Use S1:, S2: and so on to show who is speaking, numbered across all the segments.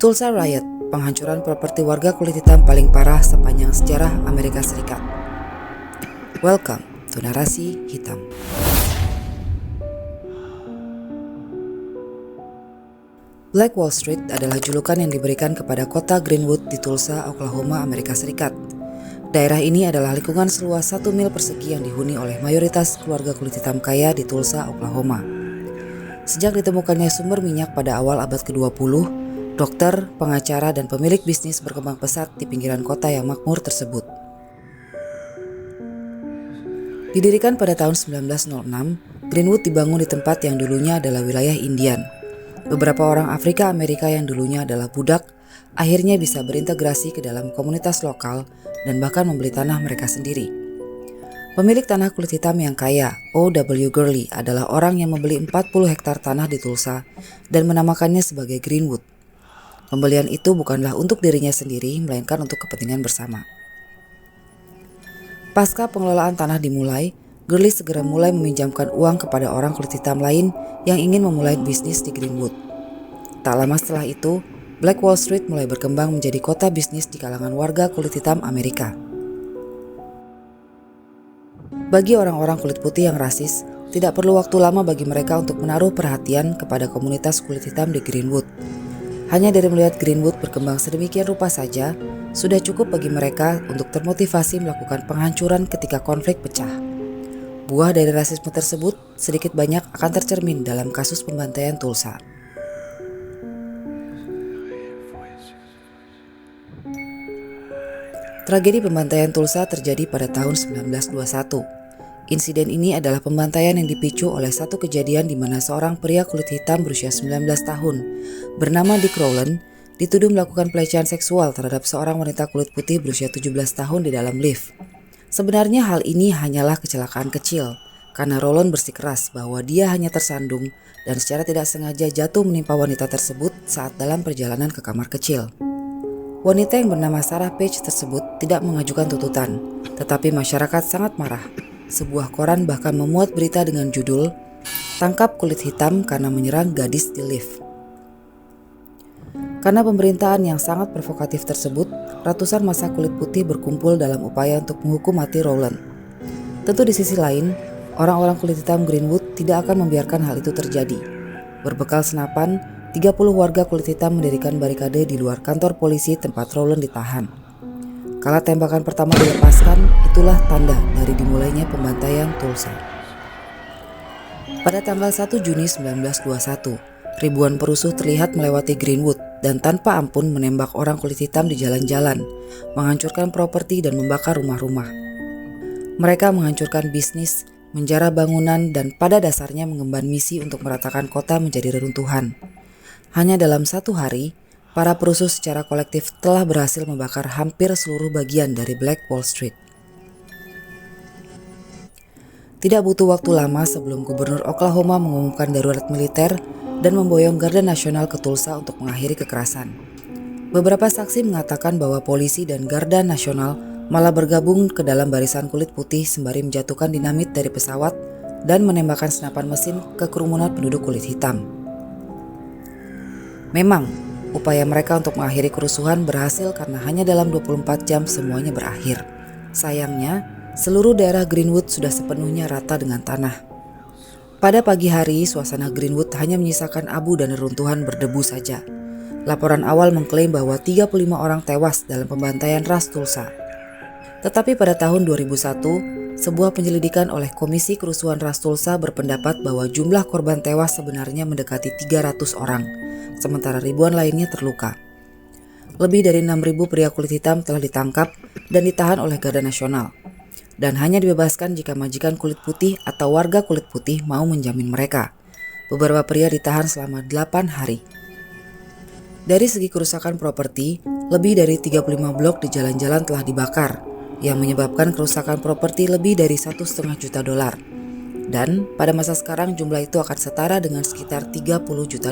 S1: Tulsa Riot, penghancuran properti warga kulit hitam paling parah sepanjang sejarah Amerika Serikat. Welcome to Narasi Hitam. Black Wall Street adalah julukan yang diberikan kepada kota Greenwood di Tulsa, Oklahoma, Amerika Serikat. Daerah ini adalah lingkungan seluas 1 mil persegi yang dihuni oleh mayoritas keluarga kulit hitam kaya di Tulsa, Oklahoma. Sejak ditemukannya sumber minyak pada awal abad ke-20, dokter, pengacara, dan pemilik bisnis berkembang pesat di pinggiran kota yang makmur tersebut. Didirikan pada tahun 1906, Greenwood dibangun di tempat yang dulunya adalah wilayah Indian. Beberapa orang Afrika Amerika yang dulunya adalah budak, akhirnya bisa berintegrasi ke dalam komunitas lokal dan bahkan membeli tanah mereka sendiri. Pemilik tanah kulit hitam yang kaya, O.W. Gurley, adalah orang yang membeli 40 hektar tanah di Tulsa dan menamakannya sebagai Greenwood. Pembelian itu bukanlah untuk dirinya sendiri, melainkan untuk kepentingan bersama. Pasca pengelolaan tanah dimulai, Gurley segera mulai meminjamkan uang kepada orang kulit hitam lain yang ingin memulai bisnis di Greenwood. Tak lama setelah itu, Black Wall Street mulai berkembang menjadi kota bisnis di kalangan warga kulit hitam Amerika. Bagi orang-orang kulit putih yang rasis, tidak perlu waktu lama bagi mereka untuk menaruh perhatian kepada komunitas kulit hitam di Greenwood. Hanya dari melihat Greenwood berkembang sedemikian rupa saja, sudah cukup bagi mereka untuk termotivasi melakukan penghancuran ketika konflik pecah. Buah dari rasisme tersebut sedikit banyak akan tercermin dalam kasus pembantaian Tulsa. Tragedi pembantaian Tulsa terjadi pada tahun 1921. Insiden ini adalah pembantaian yang dipicu oleh satu kejadian di mana seorang pria kulit hitam berusia 19 tahun bernama Dick Rowland dituduh melakukan pelecehan seksual terhadap seorang wanita kulit putih berusia 17 tahun di dalam lift. Sebenarnya hal ini hanyalah kecelakaan kecil karena Rowland bersikeras bahwa dia hanya tersandung dan secara tidak sengaja jatuh menimpa wanita tersebut saat dalam perjalanan ke kamar kecil. Wanita yang bernama Sarah Page tersebut tidak mengajukan tuntutan, tetapi masyarakat sangat marah. Sebuah koran bahkan memuat berita dengan judul "Tangkap kulit hitam karena menyerang gadis di lift". Karena pemberitaan yang sangat provokatif tersebut, ratusan massa kulit putih berkumpul dalam upaya untuk menghukum mati Rowland. Tentu di sisi lain, orang-orang kulit hitam Greenwood tidak akan membiarkan hal itu terjadi. Berbekal senapan, 30 warga kulit hitam mendirikan barikade di luar kantor polisi tempat Rowland ditahan. Kala tembakan pertama dilepaskan, itulah tanda dari dimulainya pembantaian Tulsa. Pada tanggal 1 Juni 1921, ribuan perusuh terlihat melewati Greenwood dan tanpa ampun menembak orang kulit hitam di jalan-jalan, menghancurkan properti dan membakar rumah-rumah. Mereka menghancurkan bisnis, menjara bangunan, dan pada dasarnya mengemban misi untuk meratakan kota menjadi reruntuhan. Hanya dalam satu hari, para perusuh secara kolektif telah berhasil membakar hampir seluruh bagian dari Black Wall Street. Tidak butuh waktu lama sebelum Gubernur Oklahoma mengumumkan darurat militer dan memboyong Garda Nasional ke Tulsa untuk mengakhiri kekerasan. Beberapa saksi mengatakan bahwa polisi dan Garda Nasional malah bergabung ke dalam barisan kulit putih sembari menjatuhkan dinamit dari pesawat dan menembakkan senapan mesin ke kerumunan penduduk kulit hitam. Memang, upaya mereka untuk mengakhiri kerusuhan berhasil karena hanya dalam 24 jam semuanya berakhir. Sayangnya, seluruh daerah Greenwood sudah sepenuhnya rata dengan tanah. Pada pagi hari, suasana Greenwood hanya menyisakan abu dan reruntuhan berdebu saja. Laporan awal mengklaim bahwa 35 orang tewas dalam pembantaian ras Tulsa. Tetapi pada tahun 2001, sebuah penyelidikan oleh Komisi Kerusuhan Ras Tulsa berpendapat bahwa jumlah korban tewas sebenarnya mendekati 300 orang. Sementara ribuan lainnya terluka. Lebih dari 6.000 pria kulit hitam telah ditangkap dan ditahan oleh Garda Nasional, dan hanya dibebaskan jika majikan kulit putih atau warga kulit putih mau menjamin mereka. Beberapa pria ditahan selama 8 hari. Dari segi kerusakan properti, lebih dari 35 blok di jalan-jalan telah dibakar, yang menyebabkan kerusakan properti lebih dari $1,5 juta. Dan pada masa sekarang jumlah itu akan setara dengan sekitar $30 juta.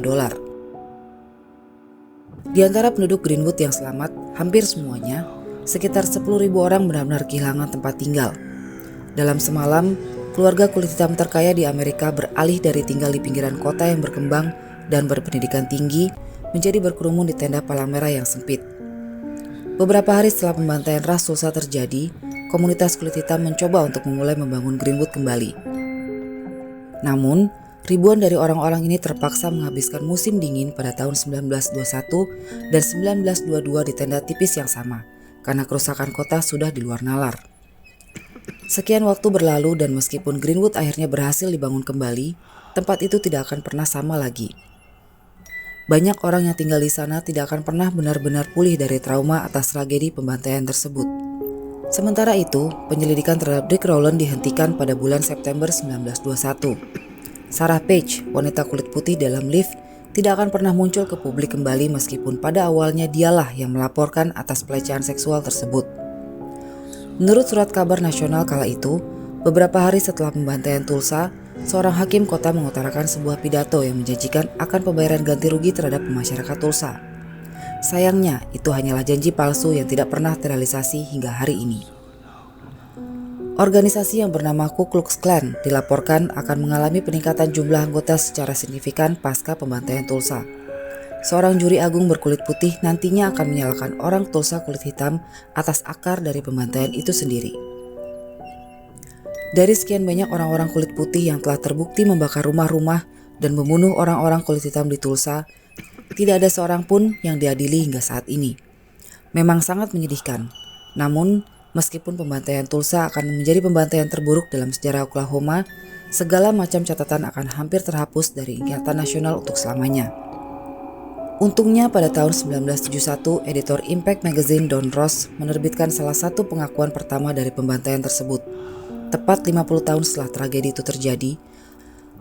S1: Di antara penduduk Greenwood yang selamat, hampir semuanya, sekitar 10.000 orang benar-benar kehilangan tempat tinggal. Dalam semalam, keluarga kulit hitam terkaya di Amerika beralih dari tinggal di pinggiran kota yang berkembang dan berpendidikan tinggi menjadi berkerumun di tenda palang merah yang sempit. Beberapa hari setelah pembantaian ras Tulsa terjadi, komunitas kulit hitam mencoba untuk memulai membangun Greenwood kembali. Namun, ribuan dari orang-orang ini terpaksa menghabiskan musim dingin pada tahun 1921 dan 1922 di tenda tipis yang sama, karena kerusakan kota sudah di luar nalar. Sekian waktu berlalu dan meskipun Greenwood akhirnya berhasil dibangun kembali, tempat itu tidak akan pernah sama lagi. Banyak orang yang tinggal di sana tidak akan pernah benar-benar pulih dari trauma atas tragedi pembantaian tersebut. Sementara itu, penyelidikan terhadap Dick Rowland dihentikan pada bulan September 1921. Sarah Page, wanita kulit putih dalam lift, tidak akan pernah muncul ke publik kembali meskipun pada awalnya dialah yang melaporkan atas pelecehan seksual tersebut. Menurut surat kabar nasional kala itu, beberapa hari setelah pembantaian Tulsa, seorang hakim kota mengutarakan sebuah pidato yang menjanjikan akan pembayaran ganti rugi terhadap masyarakat Tulsa. Sayangnya, itu hanyalah janji palsu yang tidak pernah terrealisasi hingga hari ini. Organisasi yang bernama Ku Klux Klan dilaporkan akan mengalami peningkatan jumlah anggota secara signifikan pasca pembantaian Tulsa. Seorang juri agung berkulit putih nantinya akan menyalahkan orang Tulsa kulit hitam atas akar dari pembantaian itu sendiri. Dari sekian banyak orang-orang kulit putih yang telah terbukti membakar rumah-rumah dan membunuh orang-orang kulit hitam di Tulsa, tidak ada seorang pun yang diadili hingga saat ini. Memang sangat menyedihkan. Namun, meskipun pembantaian Tulsa akan menjadi pembantaian terburuk dalam sejarah Oklahoma, segala macam catatan akan hampir terhapus dari ingatan nasional untuk selamanya. Untungnya pada tahun 1971, editor Impact Magazine Don Ross menerbitkan salah satu pengakuan pertama dari pembantaian tersebut. Tepat 50 tahun setelah tragedi itu terjadi,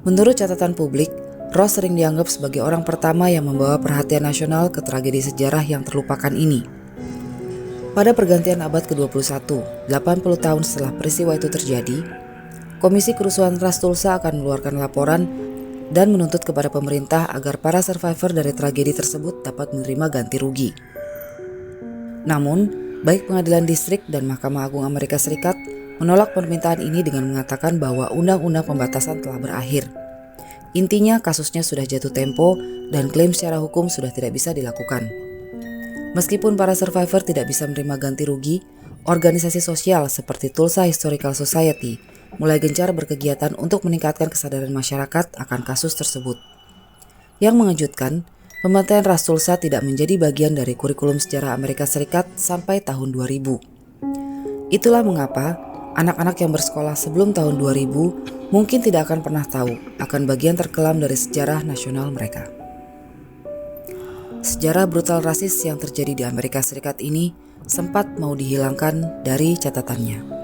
S1: menurut catatan publik, Ross sering dianggap sebagai orang pertama yang membawa perhatian nasional ke tragedi sejarah yang terlupakan ini. Pada pergantian abad ke-21, 80 tahun setelah peristiwa itu terjadi, Komisi Kerusuhan Ras Tulsa akan mengeluarkan laporan dan menuntut kepada pemerintah agar para survivor dari tragedi tersebut dapat menerima ganti rugi. Namun, baik Pengadilan Distrik dan Mahkamah Agung Amerika Serikat menolak permintaan ini dengan mengatakan bahwa undang-undang pembatasan telah berakhir. Intinya kasusnya sudah jatuh tempo dan klaim secara hukum sudah tidak bisa dilakukan. Meskipun para survivor tidak bisa menerima ganti rugi, organisasi sosial seperti Tulsa Historical Society mulai gencar berkegiatan untuk meningkatkan kesadaran masyarakat akan kasus tersebut. Yang mengejutkan, pembantaian ras Tulsa tidak menjadi bagian dari kurikulum sejarah Amerika Serikat sampai tahun 2000. Itulah mengapa anak-anak yang bersekolah sebelum tahun 2000 mungkin tidak akan pernah tahu akan bagian terkelam dari sejarah nasional mereka. Sejarah brutal rasis yang terjadi di Amerika Serikat ini sempat mau dihilangkan dari catatannya.